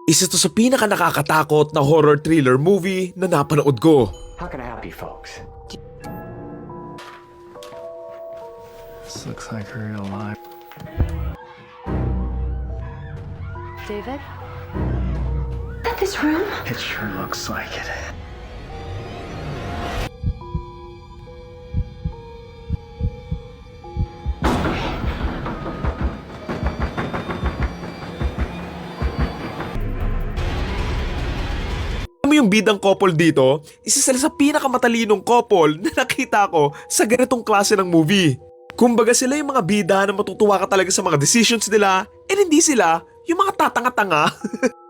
Isa to sa pinaka nakakatakot na horror thriller movie na napanood ko. How can I help you folks? This looks like real life. David? At this room? It sure looks like it. Alam mo yung bidang couple dito? Isa sila sa pinakamatalinong couple na nakita ko sa ganitong klase ng movie. Kumbaga sila yung mga bida na matutuwa ka talaga sa mga decisions nila and hindi sila yung mga tatanga-tanga.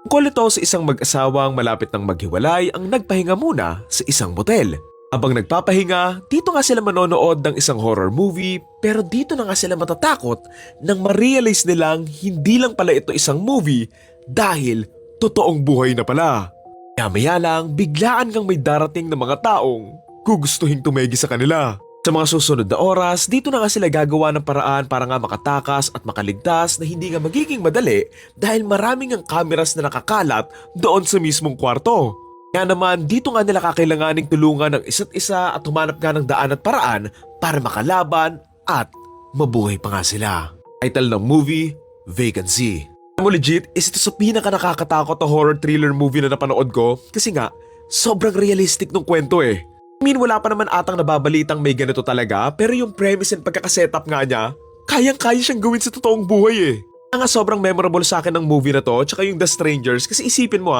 Tungkol ito sa isang mag-asawang malapit ng maghiwalay ang nagpahinga muna sa isang motel. Habang nagpapahinga, dito nga sila manonood ng isang horror movie pero dito na nga sila matatakot nang ma-realize nilang hindi lang pala ito isang movie dahil totoong buhay na pala. Maya lang, biglaan kang may darating na mga taong gugustuhin tumegi sa kanila. Sa mga susunod na oras, dito na nga sila gagawa ng paraan para nga makatakas at makaligtas na hindi nga magiging madali dahil maraming ang cameras na nakakalat doon sa mismong kwarto. Kaya naman, dito nga nila kakailanganing tulungan ng isa't isa at humanap nga ng daan at paraan para makalaban at mabuhay pa nga sila. Title ng movie, Vacancy. Alam mo legit, isa ito sa pinaka nakakatakot na horror thriller movie na napanood ko kasi nga, sobrang realistic ng kwento eh. Wala pa naman atang nababalitang may ganito talaga pero yung premise and pagkakasetup nga niya, kayang-kaya siyang gawin sa totoong buhay eh. Kaya nga sobrang memorable sa akin ng movie na to tsaka yung The Strangers kasi isipin mo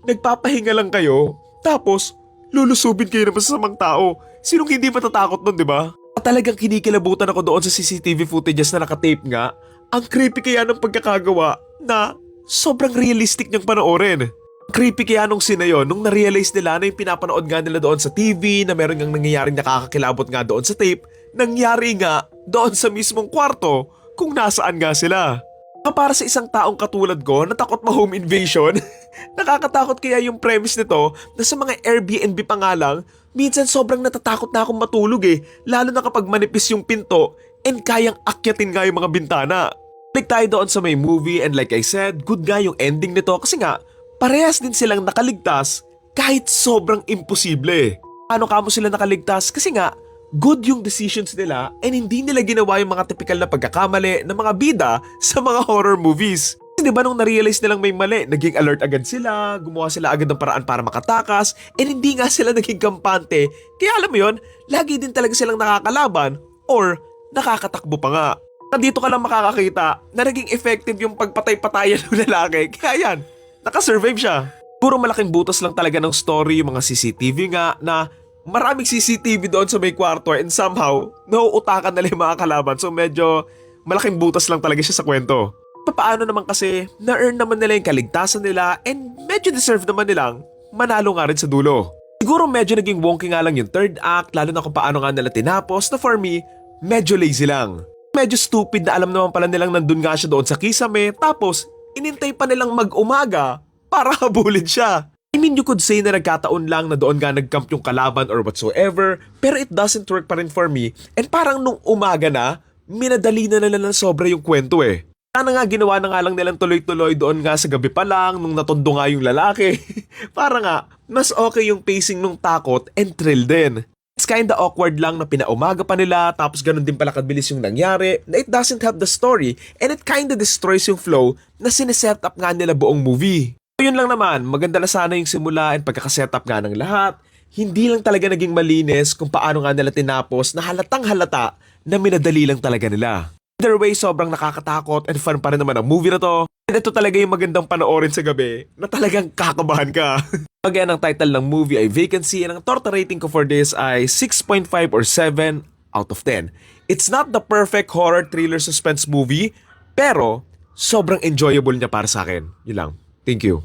nagpapahinga lang kayo tapos lulusubin kayo naman sa samang tao. Sinong hindi matatakot nun, di ba? At talagang kinikilabutan ako doon sa CCTV footages na nakatape nga. Ang creepy kaya ng pagkakagawa na sobrang realistic niyang panoorin. Creepy kaya nung scene na yun, nung na-realize nila na yung pinapanood nga nila doon sa TV na meron ngang nangyayaring nakakakilabot nga doon sa tape, nangyari nga doon sa mismong kwarto kung nasaan nga sila. Para sa isang taong katulad ko na takot ma-home invasion, nakakatakot kaya yung premise nito na sa mga Airbnb pa nga lang, minsan sobrang natatakot na akong matulog eh, lalo na kapag manipis yung pinto and kayang akyatin nga yung mga bintana. Like tayo doon sa may movie and like I said, good nga yung ending nito kasi nga, parehas din silang nakaligtas kahit sobrang imposible. Paano kamo sila nakaligtas? Kasi nga, good yung decisions nila and hindi nila ginawa yung mga typical na pagkakamali ng mga bida sa mga horror movies. Kasi diba nung na-realize nilang may mali, naging alert agad sila, gumawa sila agad ng paraan para makatakas, and hindi nga sila naging kampante. Kaya alam mo yun, lagi din talaga silang nakakalaban or nakakatakbo pa nga. Dito ka lang makakakita na naging effective yung pagpatay-patayan ng lalaki. Kaya yan, nakasurvive siya. Puro malaking butas lang talaga ng story yung mga CCTV nga na maraming CCTV doon sa may kwarto and somehow nauutakan nila yung mga kalaban so medyo malaking butas lang talaga siya sa kwento. Paano naman kasi na-earn naman nila yung kaligtasan nila and medyo deserve naman nilang manalo nga rin sa dulo. Siguro medyo naging wonky nga lang yung third act lalo na kung paano nga nila tinapos na for me medyo lazy lang. Medyo stupid na alam naman pala nilang nandun nga siya doon sa kisame tapos inintay pa nilang mag-umaga para habulin siya. I mean, you could say na nagkataon lang na doon nga nag-camp yung kalaban or whatsoever, pero it doesn't work pa rin for me and parang nung umaga na, minadali na nila ng sobra yung kwento eh. Sana nga ginawa na nga lang nilang tuloy-tuloy doon nga sa gabi pa lang nung natondo nga yung lalaki. Para nga, mas okay yung pacing nung takot and thrill din. It's kinda awkward lang na pinaumaga pa nila tapos ganun din pala kabilis yung nangyari na it doesn't help the story and it kinda destroys yung flow na sineset up nga nila buong movie. So yun lang naman, maganda na sana yung simula and pagkakaset up nga ng lahat. Hindi lang talaga naging malinis kung paano nga nila tinapos na halatang halata na minadali lang talaga nila. Either way, sobrang nakakatakot and fun pa rin naman ang movie na to. And ito talaga yung magandang panoorin sa gabi na talagang kakabahan ka. Again, ang title ng movie ay Vacancy and ang torta rating ko for this ay 6.5 or 7 out of 10. It's not the perfect horror thriller suspense movie, pero sobrang enjoyable niya para sa akin. Yun lang. Thank you.